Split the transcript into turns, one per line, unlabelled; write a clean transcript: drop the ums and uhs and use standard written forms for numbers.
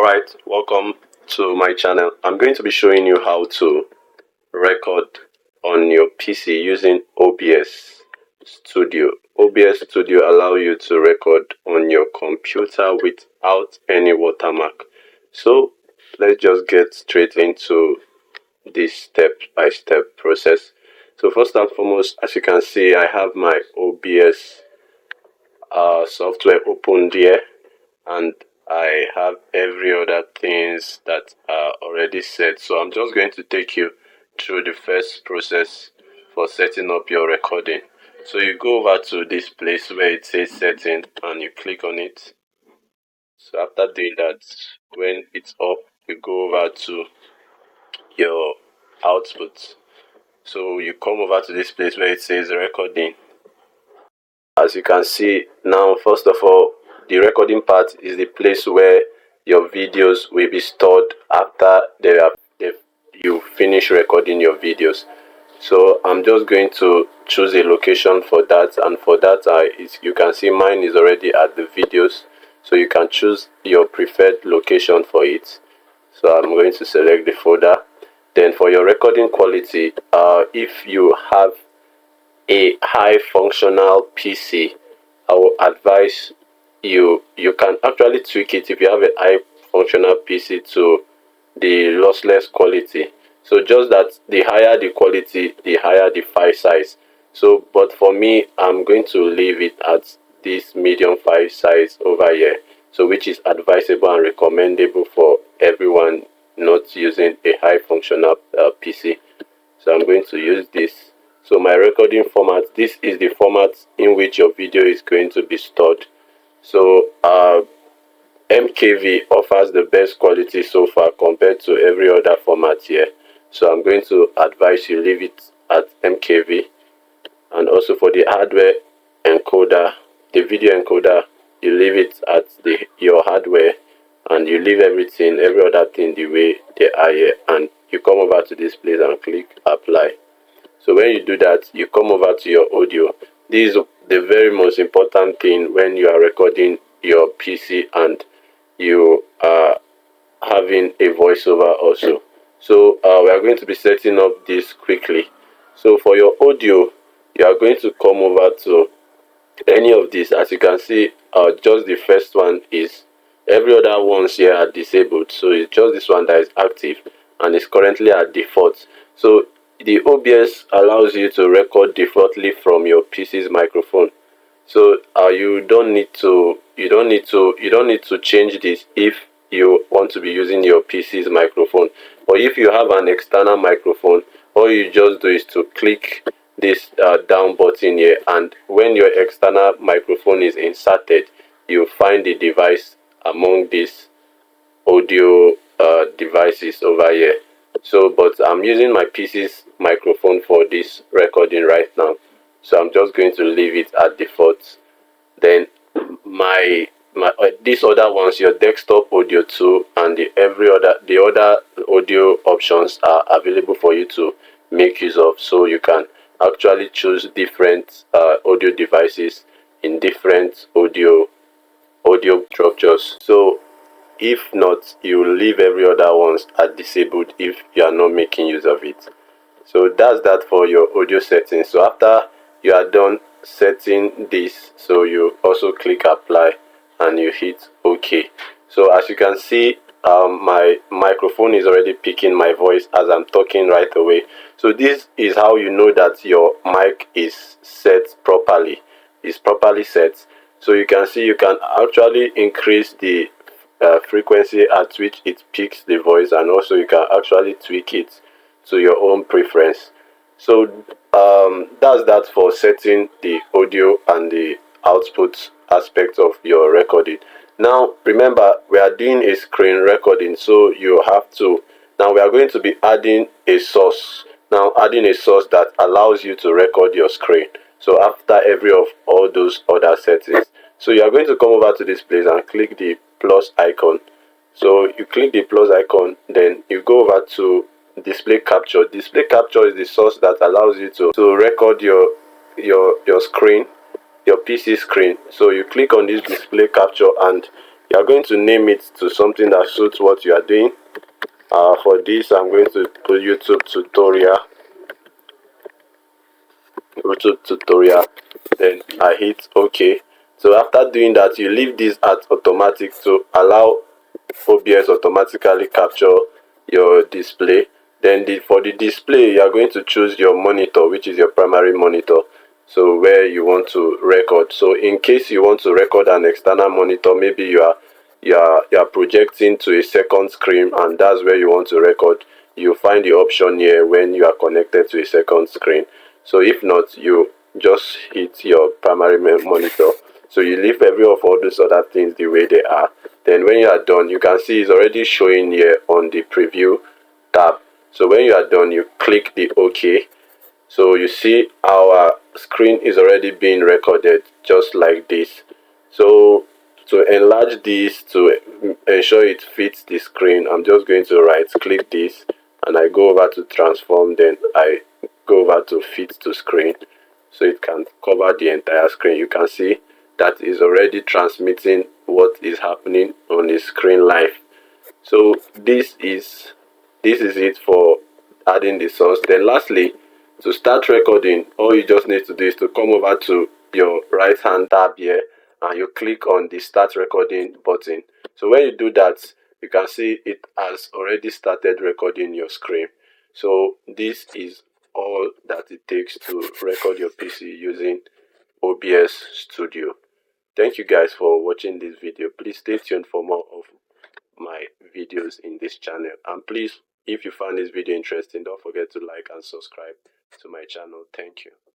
Alright, welcome to my channel. I'm going to be showing you how to record on your PC using OBS Studio. OBS Studio allows you to record on your computer without any watermark. So let's just get straight into this step-by-step process. So first and foremost, as you can see, I have my OBS software opened here, and I have every other things that are already set. So I'm just going to take you through the first process for setting up your recording. So you go over to this place where it says setting and you click on it. So after doing that, when it's up, you go over to your output. So you come over to this place where it says recording. As you can see now, first of all, the recording part is the place where your videos will be stored after you finish recording your videos. So I'm just going to choose a location for that, and for that you can see mine is already at the videos, so you can choose your preferred location for it. So I'm going to select the folder. Then for your recording quality, if you have a high functional PC, I will advise you can actually tweak it if you have a high functional PC to the lossless quality. So just that the higher the quality, the higher the file size. So but for me, I'm going to leave it at this medium file size over here, so which is advisable and recommendable for everyone not using a high functional PC. So I'm going to use this. So my recording format, this is the format in which your video is going to be stored. So MKV offers the best quality so far compared to every other format here. So I'm going to advise you leave it at MKV. And also for the hardware encoder, the video encoder, you leave it at your hardware, and you leave everything, every other thing the way they are here, and you come over to this place and click apply. So when you do that, you come over to your audio. This is the very most important thing when you are recording your PC and you are having a voiceover also. So we are going to be setting up this quickly. So for your audio, you are going to come over to any of these. As you can see, just the first one is, every other ones here are disabled. So it's just this one that is active and is currently at default. So the OBS allows you to record defaultly from your PC's microphone. So you don't need to change this if you want to be using your PC's microphone. Or if you have an external microphone, all you just do is to click this down button here, and when your external microphone is inserted, you find the device among these audio devices over here. So but I'm using my PC's microphone for this recording right now, so I'm just going to leave it at default. Then these other ones, your desktop audio too, and the other audio options are available for you to make use of. So you can actually choose different audio devices in different audio structures. So if not, you will leave every other ones as disabled if you are not making use of it. So that's that for your audio settings. So after you are done setting this, so you also click apply and you hit OK. So as you can see, my microphone is already picking my voice as I'm talking right away. So this is how you know that your mic is set properly. It's properly set. So you can see you can actually increase the frequency at which it picks the voice, and also you can actually tweak it to your own preference. So that's that for setting the audio and the output aspect of your recording. Now remember, we are doing a screen recording, so you have to, now we are going to be adding a source. Now adding a source that allows you to record your screen. So after every of all those other settings, so you are going to come over to this place and click the plus icon. So you click the plus icon, then you go over to display capture. Display capture is the source that allows you to record your screen, your PC screen. So you click on this display capture and You are going to name it to something that suits what you are doing. For this, I'm going to put YouTube tutorial, then I hit OK. So after doing that, you leave this at automatic to allow OBS automatically capture your display. Then for the display, you are going to choose your monitor, which is your primary monitor, so where you want to record. So in case you want to record an external monitor, maybe you are projecting to a second screen, and that's where you want to record, you find the option here when you are connected to a second screen. So if not, you just hit your primary monitor. So you leave every of all those other things the way they are. Then when you are done, you can see it's already showing here on the preview tab. So when you are done, you click the OK. So you see our screen is already being recorded just like this. So to enlarge this, to ensure it fits the screen, I'm just going to right click this and I go over to transform, then I go over to fit to screen, so it can cover the entire screen. You can see that is already transmitting what is happening on the screen live. So this is it for adding the source. Then lastly, to start recording, all you just need to do is to come over to your right hand tab here and you click on the start recording button. So when you do that, you can see it has already started recording your screen. So this is all that it takes to record your PC using OBS Studio. Thank you guys for watching this video. Please stay tuned for more of my videos in this channel, and please, if you found this video interesting, don't forget to like and subscribe to my channel. Thank you.